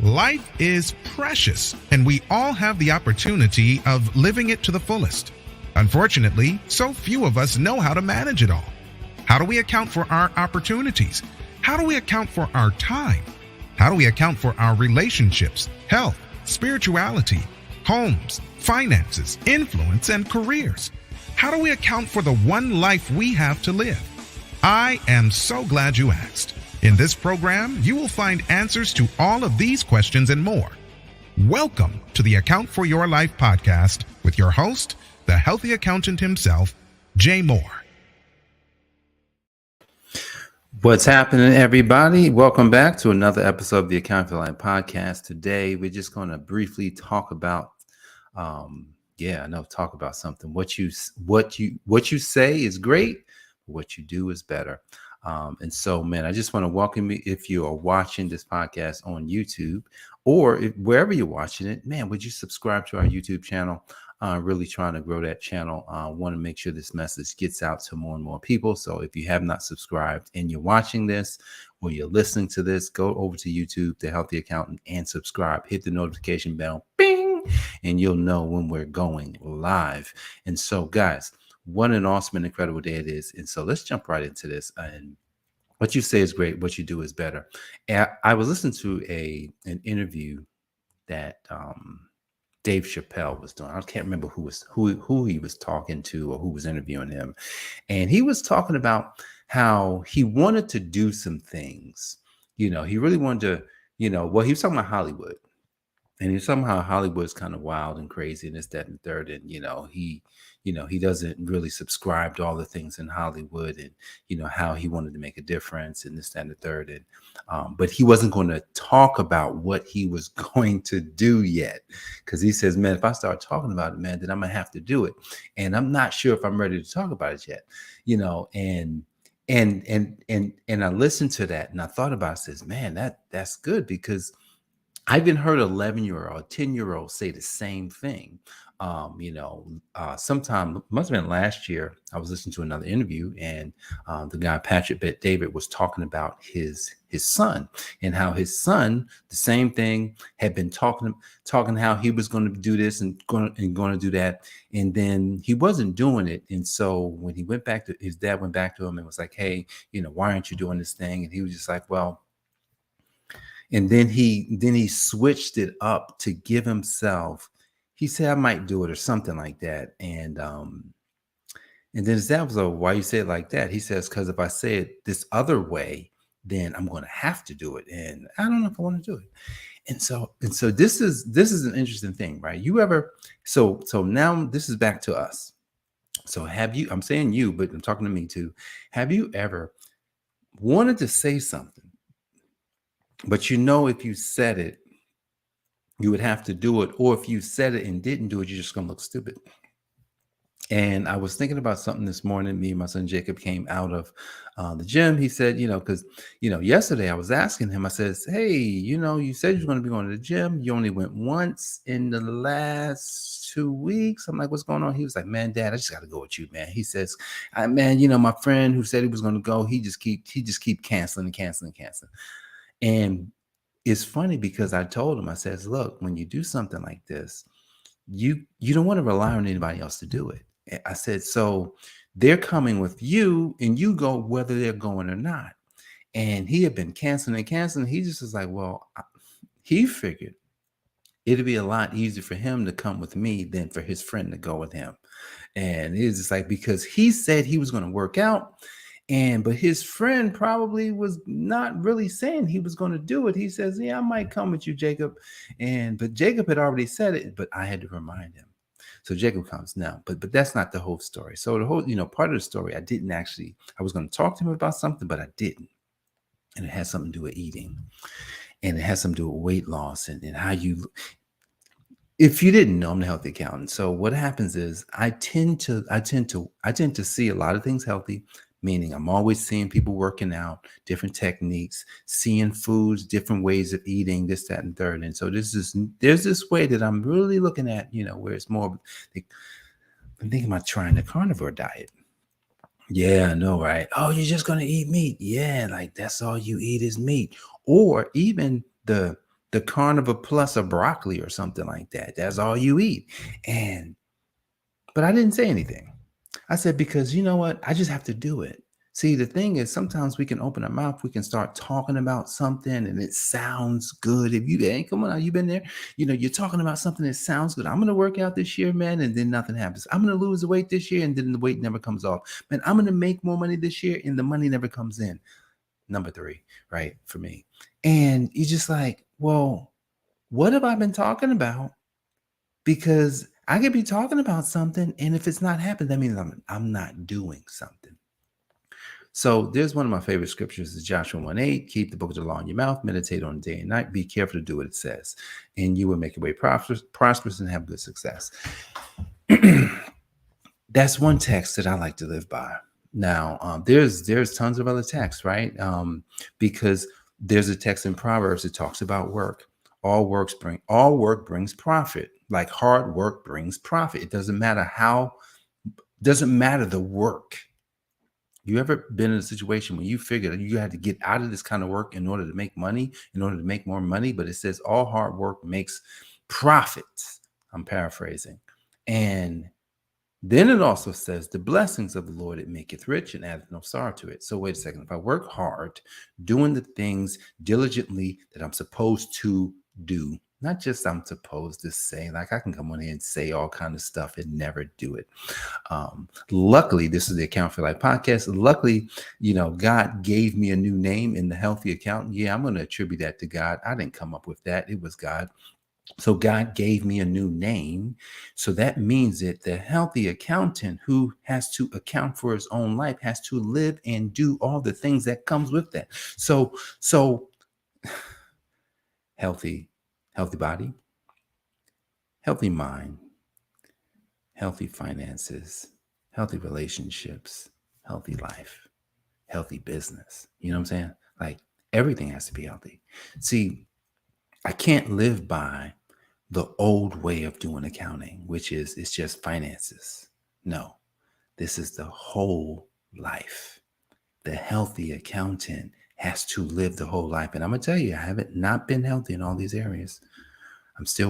Life is precious, and we all have the opportunity of living it to the fullest. Unfortunately, so few of us know how to manage it all. How do we account for our opportunities? How do we account for our time? How do we account for our relationships, health, spirituality, homes, finances, influence, and careers? How do we account for the one life we have to live? I am so glad you asked. In this program, you will find answers to all of these questions and more. Welcome to the Account for Your Life podcast with your host, the healthy accountant himself, Jay Moore. What's happening, everybody? Welcome back to another episode of the Account for Your Life podcast. Today, we're just going to briefly talk about, talk about something. What you say is great. What you do is better. And so, man, I just want to welcome you. If you are watching this podcast on YouTube or wherever you're watching it, man, would you subscribe to our YouTube channel? Really trying to grow that channel. Want to make sure this message gets out to more and more people. So if you have not subscribed and you're watching this or you're listening to this, go over to YouTube, The Healthy Accountant, and subscribe. Hit the notification bell, bing, and you'll know when we're going live. And so, guys, what an awesome and incredible day it is. And so let's jump right into this. And what you say is great. What you do is better. And I was listening to an interview that Dave Chappelle was doing. I can't remember who he was talking to or who was interviewing him. And he was talking about how he wanted to do some things. You know, he really wanted to, he was talking about Hollywood. And he somehow Hollywood's kind of wild and crazy and this, that, and third. And, he doesn't really subscribe to all the things in Hollywood and, how he wanted to make a difference and this, that, and the third. And, but he wasn't going to talk about what he was going to do yet. Because he says, man, if I start talking about it, man, then I'm going to have to do it. And I'm not sure if I'm ready to talk about it yet, and I listened to that and I thought about it, says, man, that's good, because I've even heard 11-year-old, 10-year-old say the same thing. Sometime, must have been last year, I was listening to another interview, and the guy, Patrick Bet-David, was talking about his son and how his son, the same thing, had been talking how he was going to do this and going to do that. And then he wasn't doing it. And so when he went back to his dad, went back to him and was like, hey, why aren't you doing this thing? And he was just like, well. And then he switched it up to give himself. He said, I might do it or something like that. And then his dad was like, why you say it like that? He says, because if I say it this other way, then I'm going to have to do it. And I don't know if I want to do it. And so this is an interesting thing, right? So now this is back to us. So I'm saying you, but I'm talking to me too. Have you ever wanted to say something, but if you said it, you would have to do it. Or if you said it and didn't do it, you're just going to look stupid. And I was thinking about something this morning. Me and my son Jacob came out of the gym. He said, because, yesterday I was asking him, I says, hey, you said you're going to be going to the gym. You only went once in the last 2 weeks. I'm like, what's going on? He was like, man, Dad, I just got to go with you, man. He says, man, my friend who said he was going to go, he just keep canceling. And it's funny because I told him, I says, look, when you do something like this, you don't want to rely on anybody else to do it. I said, so they're coming with you and you go whether they're going or not. And he had been canceling. He just was like, well, he figured it'd be a lot easier for him to come with me than for his friend to go with him. And it's just like, because he said he was going to work out. But his friend probably was not really saying he was going to do it. He says, yeah, I might come with you, Jacob. But Jacob had already said it, but I had to remind him. So Jacob comes now, but that's not the whole story. So the whole, part of the story, I was going to talk to him about something, but I didn't. And it has something to do with eating, and it has something to do with weight loss and how if you didn't know, I'm the healthy accountant. So what happens is I tend to see a lot of things healthy. Meaning I'm always seeing people working out, different techniques, seeing foods, different ways of eating, this, that, and third. And so there's this way that I'm really looking at, where it's more, I'm thinking about trying the carnivore diet. Yeah, I know, right? Oh, you're just going to eat meat. Yeah, like that's all you eat is meat. Or even the the carnivore plus a broccoli or something like that. That's all you eat. But I didn't say anything. I said, because you know what? I just have to do it. See, the thing is, sometimes we can open our mouth, we can start talking about something and it sounds good. If you, hey, come on, you've been there. You're talking about something that sounds good. I'm going to work out this year, man, and then nothing happens. I'm going to lose the weight this year, and then the weight never comes off. Man, I'm going to make more money this year, and the money never comes in. Number 3, right, for me. And you're just like, well, what have I been talking about? Because I could be talking about something, and if it's not happening, that means I'm not doing something. So there's one of my favorite scriptures is Joshua 1:8. Keep the book of the law in your mouth, meditate on it day and night. Be careful to do what it says, and you will make your way prosperous and have good success. That's one text that I like to live by. Now, there's tons of other texts, right? Because there's a text in Proverbs that talks about work. All work brings profit. Like hard work brings profit. It doesn't matter the work. You ever been in a situation where you figured that you had to get out of this kind of work in order to make money, in order to make more money? But it says all hard work makes profits. I'm paraphrasing. And then it also says the blessings of the Lord, it maketh rich and addeth no sorrow to it. So wait a second. If I work hard, doing the things diligently that I'm supposed to do, not just I'm supposed to say, like I can come on here and say all kind of stuff and never do it. Luckily, this is the I AFYL podcast. Luckily, God gave me a new name in the Healthy Accountant. Yeah, I'm going to attribute that to God. I didn't come up with that. It was God. So God gave me a new name. So that means that the healthy accountant who has to account for his own life has to live and do all the things that comes with that. So healthy body, healthy mind, healthy finances, healthy relationships, healthy life, healthy business. You know what I'm saying? Like everything has to be healthy. See, I can't live by the old way of doing accounting, which is it's just finances. No, this is the whole life. The healthy accountant has to live the whole life. And I'm going to tell you, I haven't not been healthy in all these areas. I'm still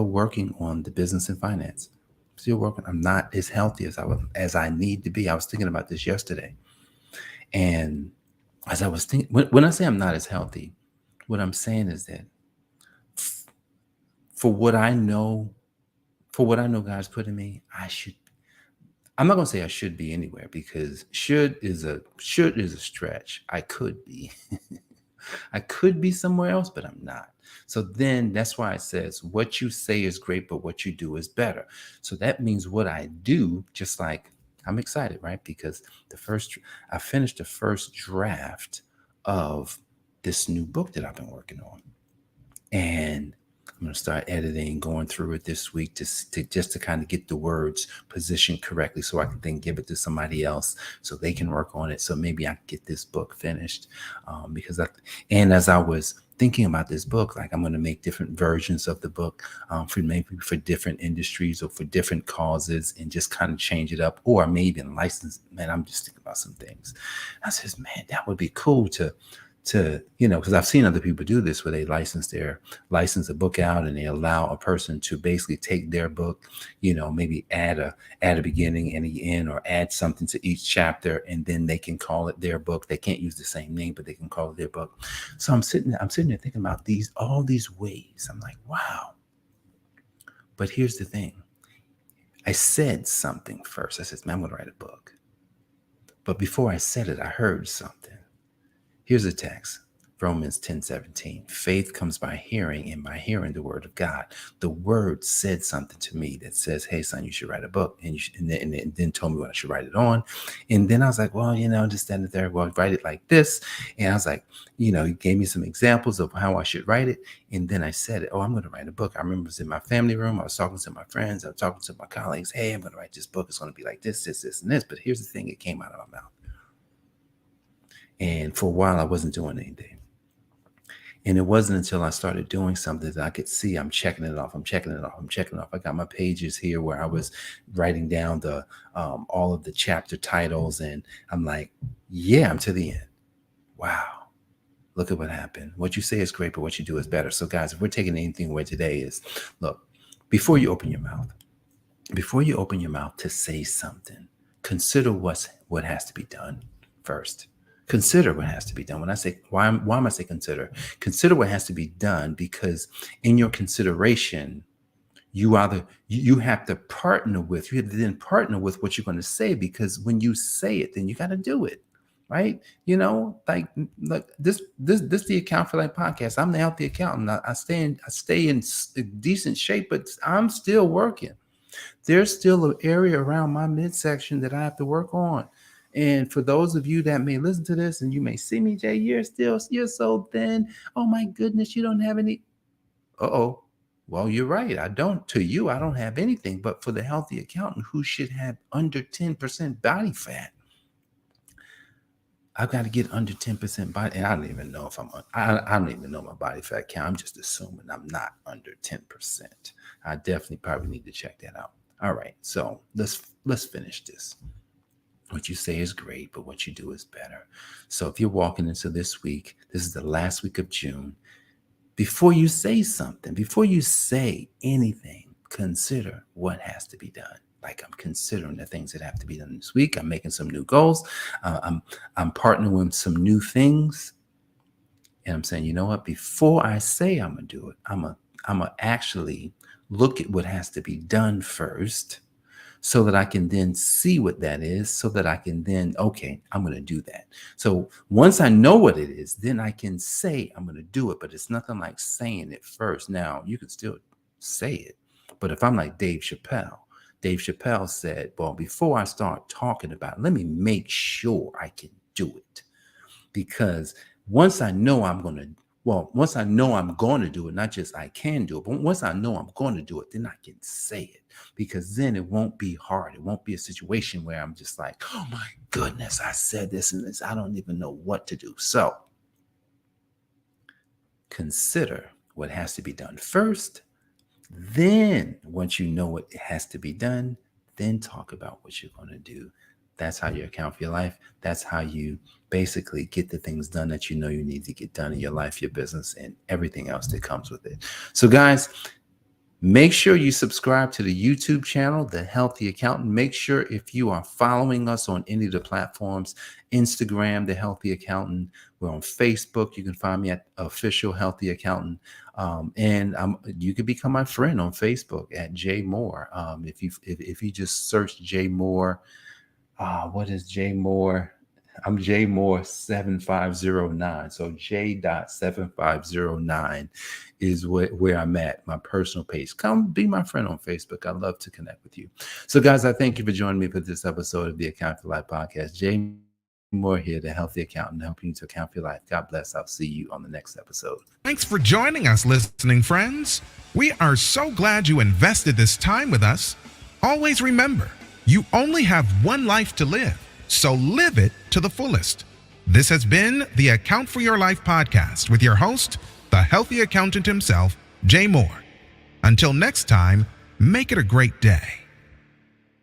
working on the business and finance. Still working. I'm not as healthy as I need to be. I was thinking about this yesterday. And as I was thinking, when I say I'm not as healthy, what I'm saying is that for what I know God's put in me, I'm not going to say I should be anywhere, because should is a stretch. I could be. I could be somewhere else, but I'm not. So then that's why it says what you say is great, but what you do is better. So that means what I do, just like I'm excited, right? Because I finished the first draft of this new book that I've been working on. And I'm going to start editing, going through it this week just to kind of get the words positioned correctly so I can then give it to somebody else so they can work on it. So maybe I can get this book finished. And as I was thinking about this book, like I'm going to make different versions of the book for different industries or for different causes and just kind of change it up, or maybe in license. Man, I'm just thinking about some things. I says, man, that would be cool to because I've seen other people do this where they license a book out and they allow a person to basically take their book, maybe add a beginning and an end, or add something to each chapter, and then they can call it their book. They can't use the same name, but they can call it their book. So I'm sitting there thinking about all these ways. I'm like, wow. But here's the thing. I said something first. I said, man, I'm going to write a book. But before I said it, I heard something. Here's a text, Romans 10:17. Faith comes by hearing, and by hearing the word of God. The word said something to me that says, hey, son, you should write a book. And then told me what I should write it on. And then I was like, well, just stand there. Well, write it like this. And I was like, he gave me some examples of how I should write it. And then I said it. Oh, I'm going to write a book. I remember it was in my family room. I was talking to my friends. I was talking to my colleagues. Hey, I'm going to write this book. It's going to be like this, this, this, and this. But here's the thing. It came out of my mouth. And for a while, I wasn't doing anything. And it wasn't until I started doing something that I could see I'm checking it off. I got my pages here where I was writing down all of the chapter titles. And I'm like, yeah, I'm to the end. Wow. Look at what happened. What you say is great, but what you do is better. So guys, if we're taking anything away today is, look, before you open your mouth to say something, consider what has to be done first. Consider what has to be done. When I say, why am I saying consider? Consider what has to be done, because in your consideration, you have to partner with what you're going to say, because when you say it, then you got to do it. Right? Like look, this the Account for Life podcast. I'm the healthy accountant. I stay in decent shape, but I'm still working. There's still an area around my midsection that I have to work on. And for those of you that may listen to this and you may see me, Jay, you're so thin. Oh my goodness, you don't have any. Uh-oh. Well, you're right. I don't have anything. But for the healthy accountant who should have under 10% body fat, I've got to get under 10% body. And I don't even know if I don't even know my body fat count. I'm just assuming I'm not under 10%. I definitely probably need to check that out. All right. So let's finish this. What you say is great, but what you do is better. So if you're walking into this week, this is the last week of June. Before you say something, before you say anything, consider what has to be done. Like, I'm considering the things that have to be done this week. I'm making some new goals. I'm partnering with some new things. And I'm saying, you know what? Before I say I'm going to do it, I'm going to actually look at what has to be done first, so that I can then see what that is, so that I can then, okay, I'm going to do that. So once I know what it is, then I can say I'm going to do it. But it's nothing like saying it first. Now, you can still say it. But if I'm like Dave Chappelle said, well, before I start talking about it, let me make sure I can do it. Because once I know I'm going to do it, not just I can do it, but once I know I'm going to do it, then I can say it, because then it won't be hard. It won't be a situation where I'm just like, oh my goodness, I said this and this. I don't even know what to do. So consider what has to be done first. Then once you know what has to be done, then talk about what you're going to do. That's how you account for your life. That's how you basically get the things done that you know you need to get done in your life, your business, and everything else that comes with it. So guys, make sure you subscribe to the YouTube channel, The Healthy Accountant. Make sure if you are following us on any of the platforms, Instagram, The Healthy Accountant. We're on Facebook. You can find me at Official Healthy Accountant. And you can become my friend on Facebook at Jay Moore. If you just search Jay Moore, what is Jay Moore? I'm Jay Moore 7509. So J.7509 is where I'm at, my personal page. Come be my friend on Facebook. I'd love to connect with you. So guys, I thank you for joining me for this episode of the Account for Life podcast. Jay Moore here, the Healthy Accountant, helping you to account for your life. God bless. I'll see you on the next episode. Thanks for joining us, listening friends. We are so glad you invested this time with us. Always remember, you only have one life to live, so live it to the fullest. This has been the Account for Your Life podcast with your host, the healthy accountant himself, Jay Moore. Until next time, make it a great day.